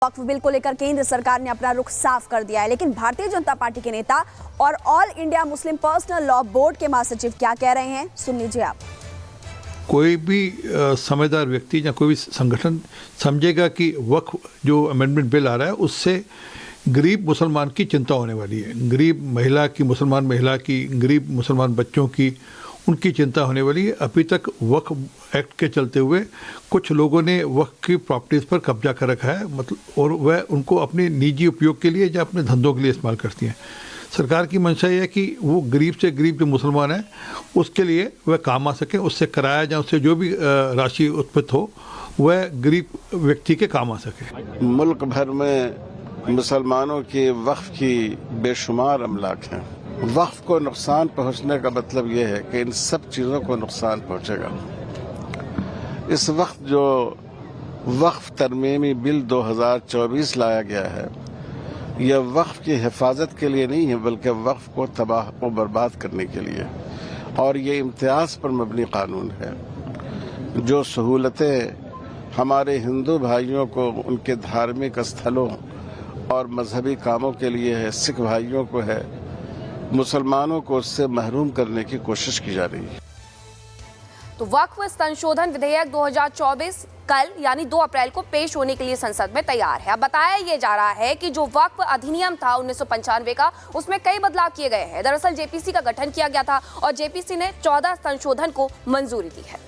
वक्फ bill को लेकर केंद्र सरकार ने अपना रुख साफ कर दिया है, लेकिन भारतीय जनता पार्टी के नेता और all India Muslim personal law board के महासचिव क्या कह रहे हैं, सुन लीजिए आप। कोई भी समझदार व्यक्ति या कोई भी संगठन समझेगा कि वक्फ जो अमेंडमेंट बिल आ रहा है उससे गरीब मुसलमान की चिंता होने वाली है, गरीब महिला की, मुसलमान महिला की, गरीब मुसलमान बच्चों की, उनकी चिंता होने वाली है। अभी तक वक्फ एक्ट के चलते हुए कुछ लोगों ने वक्फ की प्रॉपर्टीज़ पर कब्जा कर रखा है, मतलब, और वह उनको अपने निजी उपयोग के लिए या अपने धंधों के लिए इस्तेमाल करती हैं। सरकार की मंशा ये है कि वो गरीब से गरीब जो मुसलमान है उसके लिए वह काम आ सके, उससे किराया या उससे जो भी राशि उत्पन्न हो वह गरीब व्यक्ति के काम आ सके। मुल्क भर में मुसलमानों के वक्फ की बेशुमार अमलाक हैं। वक्फ को नुकसान पहुंचने का मतलब यह है कि इन सब चीज़ों को नुकसान पहुंचेगा। इस वक्त जो वक्फ तरमीमी बिल 2024 लाया गया है, यह वक्फ की हिफाजत के लिए नहीं है बल्कि वक्फ को तबाह और बर्बाद करने के लिए, और ये इम्तियाज़ पर मबनी कानून है। जो सहूलतें हमारे हिंदू भाइयों को उनके धार्मिक स्थलों और मजहबी कामों के लिए है, सिख भाइयों को है, मुसलमानों को उससे महरूम करने की कोशिश की जा रही है। तो वक्फ संशोधन विधेयक 2024 कल यानी 2 अप्रैल को पेश होने के लिए संसद में तैयार है। अब बताया ये जा रहा है कि जो वक्फ अधिनियम था 1995 का, उसमें कई बदलाव किए गए हैं। दरअसल जेपीसी का गठन किया गया था और जेपीसी ने 14 संशोधन को मंजूरी दी है।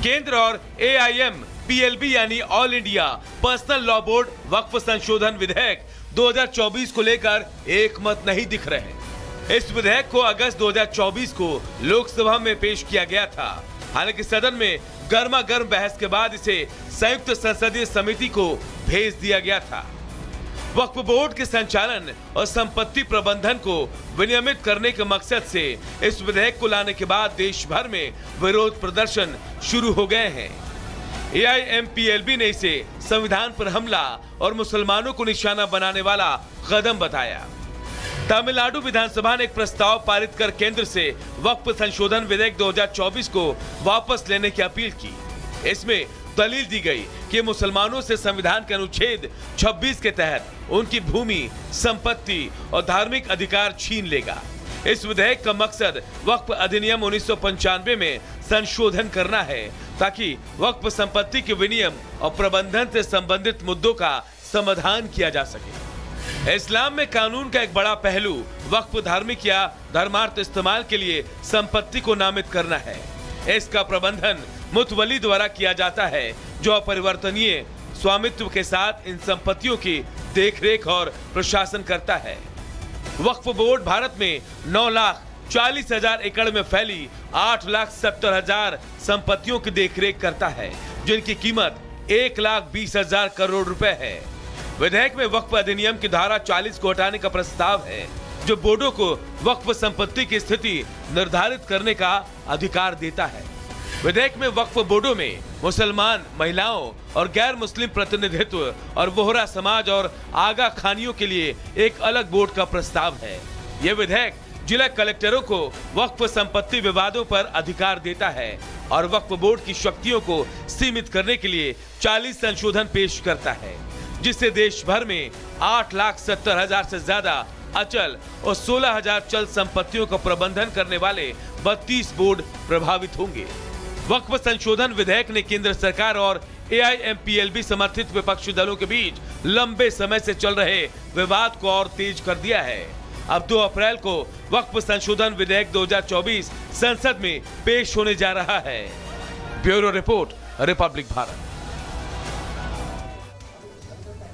केंद्र और AIMPLB यानी all India personal law board वक्फ संशोधन विधेयक 2024 को लेकर एक मत नहीं दिख रहे। इस विधेयक को अगस्त 2024 को लोकसभा में पेश किया गया था। हालांकि सदन में गर्मा गर्म बहस के बाद इसे संयुक्त संसदीय समिति को भेज दिया गया था। वक्फ बोर्ड के संचालन और संपत्ति प्रबंधन को विनियमित करने के मकसद से इस विधेयक को लाने के बाद देश भर में विरोध प्रदर्शन शुरू हो गए हैं। AIMPLB ने इसे संविधान पर हमला और मुसलमानों को निशाना बनाने वाला कदम बताया। तमिलनाडु विधानसभा ने एक प्रस्ताव पारित कर केंद्र से वक्फ संशोधन विधेयक 2024 को वापस लेने की अपील की। इसमें दलील दी गई कि मुसलमानों से संविधान के अनुच्छेद 26 के तहत उनकी भूमि, संपत्ति और धार्मिक अधिकार छीन लेगा। इस विधेयक का मकसद वक्फ अधिनियम 1995 में संशोधन करना है ताकि वक्फ संपत्ति के विनियम और प्रबंधन से संबंधित मुद्दों का समाधान किया जा सके। इस्लाम में कानून का एक बड़ा पहलू वक्फ धार्मिक या धर्मार्थ इस्तेमाल के लिए संपत्ति को नामित करना है। इसका प्रबंधन मुतवली द्वारा किया जाता है, जो अपरिवर्तनीय स्वामित्व के साथ इन संपत्तियों की देखरेख और प्रशासन करता है। वक्फ बोर्ड भारत में 9,40,000 एकड़ में फैली 8,70,000 संपत्तियों की देखरेख करता है, जिनकी कीमत 1,20,000 करोड़ रुपए है। विधेयक में वक्फ अधिनियम की धारा 40 को हटाने का प्रस्ताव है, जो बोर्डों को वक्फ संपत्ति की स्थिति निर्धारित करने का अधिकार देता है। विधेयक में वक्फ बोर्डों में मुसलमान महिलाओं और गैर मुस्लिम प्रतिनिधित्व और वोहरा समाज और आगा खानियों के लिए एक अलग बोर्ड का प्रस्ताव है। यह विधेयक जिला कलेक्टरों को वक्फ संपत्ति विवादों पर अधिकार देता है और वक्फ बोर्ड की शक्तियों को सीमित करने के लिए 40 संशोधन पेश करता है, जिससे देश भर में 8,70,000 से ज्यादा अचल और 16,000 चल संपत्तियों का प्रबंधन करने वाले 32 बोर्ड प्रभावित होंगे। वक्फ संशोधन विधेयक ने केंद्र सरकार और AIMPLB समर्थित विपक्षी दलों के बीच लंबे समय से चल रहे विवाद को और तेज कर दिया है। अब 2 अप्रैल को वक्फ संशोधन विधेयक 2024 संसद में पेश होने जा रहा है। Bureau report, Republic Bharat.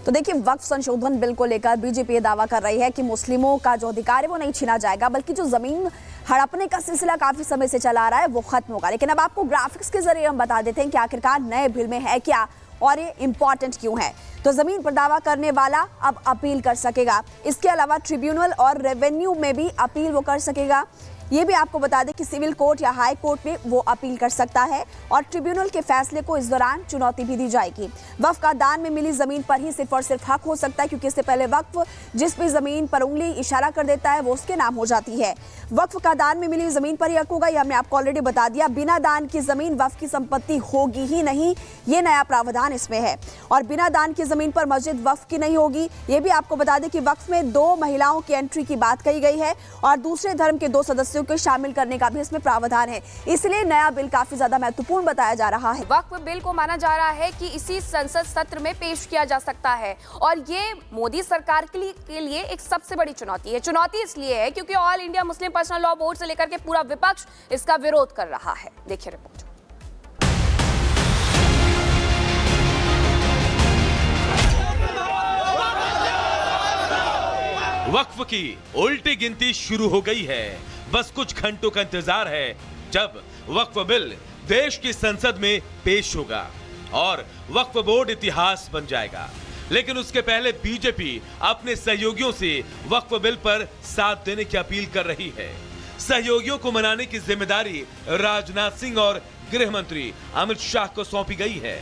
तो देखिए, वक्फ संशोधन बिल को लेकर बीजेपी दावा कर रही है कि मुस्लिमों का जो अधिकार है वो नहीं छीना जाएगा, बल्कि जो जमीन हड़पने का सिलसिला काफी समय से चला आ रहा है वो खत्म होगा। लेकिन अब आपको ग्राफिक्स के जरिए हम बता देते हैं कि आखिरकार नए बिल में है क्या और ये इंपॉर्टेंट क्यों है। तो जमीन पर दावा करने वाला अब अपील कर सकेगा। इसके अलावा ट्रिब्यूनल और रेवेन्यू में भी अपील वो कर सकेगा। ये भी आपको बता दें कि सिविल कोर्ट या हाई कोर्ट में वो अपील कर सकता है और ट्रिब्यूनल के फैसले को इस दौरान चुनौती भी दी जाएगी। वक्फ का दान में मिली जमीन पर ही सिर्फ और सिर्फ हक हो सकता है, क्योंकि इससे पहले वक्फ जिस भी जमीन पर उंगली इशारा कर देता है वो उसके नाम हो जाती है। वक्फ का दान में मिली जमीन पर ही हक होगा, ये हमने आपको ऑलरेडी बता दिया। बिना दान की जमीन वक्फ की संपत्ति होगी ही नहीं, ये नया प्रावधान इसमें है। और बिना दान की जमीन पर मस्जिद वक्फ की नहीं होगी। ये भी आपको बता दें कि वक्फ में 2 महिलाओं की एंट्री की बात कही गई है और दूसरे धर्म के 2 सदस्यों को शामिल करने का भी इसमें प्रावधान है। इसलिए नया बिल काफी ज्यादा महत्वपूर्ण बताया जा रहा है। वक्फ बिल को माना जा रहा है कि इसी संसद सत्र में पेश किया जा सकता है और ये मोदी सरकार के लिए एक सबसे बड़ी चुनौती है। चुनौती इसलिए है क्योंकि all India Muslim personal law board से लेकर के पूरा विपक्ष इसका विरोध कर रहा है। देखिए रिपोर्ट। वक्फ की उल्टी गिनती शुरू हो गई है। बस कुछ घंटों का इंतजार है जब वक्फ बिल देश की संसद में पेश होगा और वक्फ बोर्ड इतिहास बन जाएगा। लेकिन उसके पहले बीजेपी अपने सहयोगियों से वक्फ बिल पर साथ देने की अपील कर रही है। सहयोगियों को मनाने की जिम्मेदारी राजनाथ सिंह और गृह मंत्री अमित शाह को सौंपी गई है।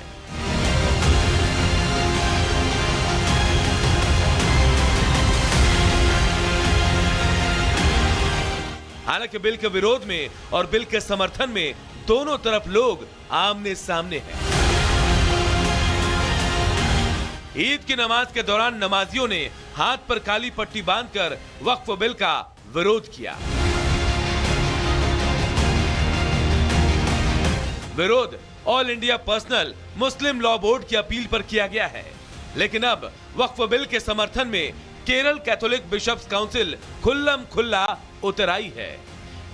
हालांकि बिल के विरोध में और बिल के समर्थन में दोनों तरफ लोग आमने सामने हैं। ईद की नमाज के दौरान नमाजियों ने हाथ पर काली पट्टी बांधकर वक्फ बिल का विरोध किया। विरोध ऑल इंडिया पर्सनल मुस्लिम लॉ बोर्ड की अपील पर किया गया है। लेकिन अब वक्फ बिल के समर्थन में केरल कैथोलिक बिशप्स काउंसिल खुल्लम खुल्ला उतर आई है।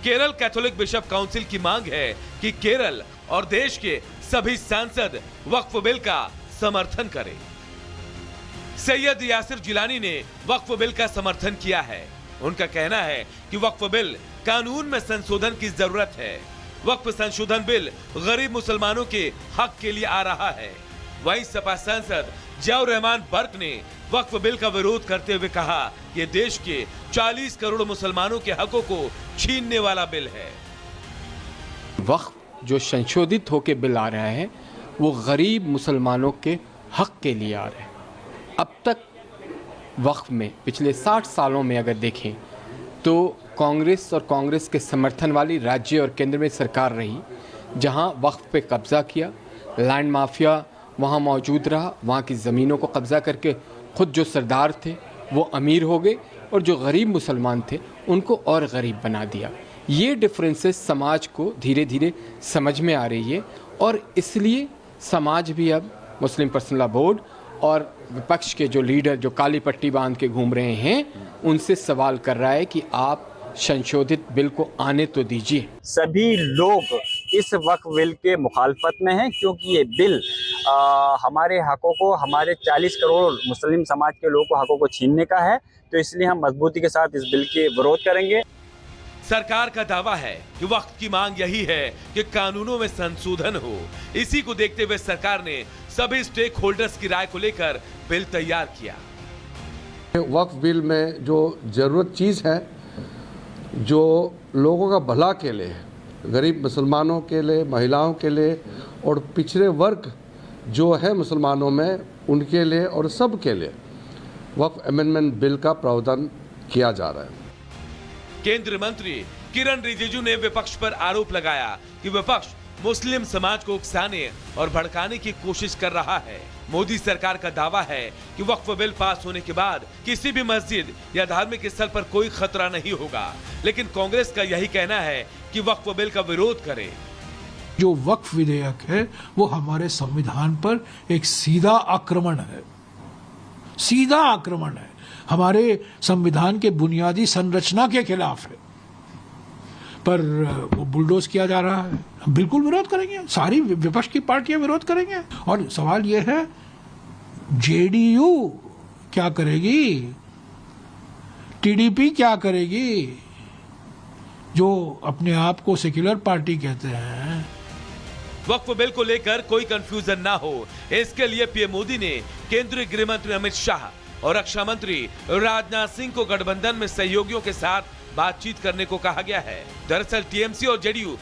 केरल कैथोलिक बिशप काउंसिल की मांग है कि केरल और देश के सभी सांसद वक्फ बिल का समर्थन करें। सैयद यासिर जिलानी ने वक्फ बिल का समर्थन किया है। उनका कहना है कि वक्फ बिल कानून में संशोधन की जरूरत है। वक्फ संशोधन बिल गरीब मुसलमानों के हक के लिए आ रहा है। वहीं सपा सांसद जियाउर रहमान बर्क ने वक्फ बिल का विरोध करते हुए कहा कि देश के 40 करोड़ मुसलमानों के हकों को छीनने वाला बिल है। वक्फ जो संशोधित होकर बिल आ रहा है वो गरीब मुसलमानों के हक के लिए आ रहा है। अब तक वक्फ में पिछले 60 सालों में अगर देखें तो कांग्रेस और कांग्रेस के समर्थन वाली राज्य और केंद्र में सरकार रही, जहां वक्फ पे कब्जा किया, लैंड माफिया वहाँ मौजूद रहा, वहाँ की ज़मीनों को कब्जा करके खुद जो सरदार थे वो अमीर हो गए और जो गरीब मुसलमान थे उनको और गरीब बना दिया। ये डिफरेंसेस समाज को धीरे धीरे समझ में आ रही है और इसलिए समाज भी अब मुस्लिम पर्सनल लॉ बोर्ड और विपक्ष के जो लीडर जो काली पट्टी बांध के घूम रहे हैं उनसे सवाल कर रहा है कि आप संशोधित बिल को आने तो दीजिए। सभी लोग इस वक्फ बिल के मुखालफत में हैं क्योंकि ये बिल हमारे हकों को, हमारे 40 करोड़ मुस्लिम समाज के लोगों को हकों को छीनने का है। तो इसलिए हम मजबूती के साथ इस बिल के विरोध करेंगे। सरकार का दावा है कि वक्त की मांग यही है कि कानूनों में संशोधन हो। इसी को देखते हुए सरकार ने सभी स्टेक होल्डर्स की राय को लेकर बिल तैयार किया। वक्फ बिल में जो जरूरत चीज़ है, जो लोगों का भला के लिए, गरीब मुसलमानों के लिए, महिलाओं के लिए और पिछड़े वर्ग जो है मुसलमानों में, उनके लिए और सब के लिए वक्फ अमेंडमेंट बिल का प्रावधान किया जा रहा है। केंद्रीय मंत्री किरण रिजिजू ने विपक्ष पर आरोप लगाया कि विपक्ष मुस्लिम समाज को उकसाने और भड़काने की कोशिश कर रहा है। मोदी सरकार का दावा है कि वक्फ बिल पास होने के बाद किसी भी मस्जिद या धार्मिक स्थल पर कोई खतरा नहीं होगा, लेकिन कांग्रेस का यही कहना है कि वक्फ बिल का विरोध करे। जो वक्फ विधेयक है वो हमारे संविधान पर एक सीधा आक्रमण है, सीधा आक्रमण है, हमारे संविधान के बुनियादी संरचना के खिलाफ है, पर वो बुलडोज किया जा रहा है। हम बिल्कुल विरोध करेंगे, सारी विपक्ष की पार्टियां विरोध करेंगे। और सवाल ये है जेडीयू क्या करेगी, टीडीपी क्या करेगी, जो अपने आप को सेक्युलर पार्टी कहते हैं। वक्फ बिल को लेकर कोई कंफ्यूजन ना हो, इसके लिए पीएम मोदी ने केंद्रीय गृह मंत्री अमित शाह और रक्षा मंत्री राजनाथ सिंह को गठबंधन में सहयोगियों के साथ बातचीत करने को कहा गया है। दरअसल टीएमसी और जेडीयू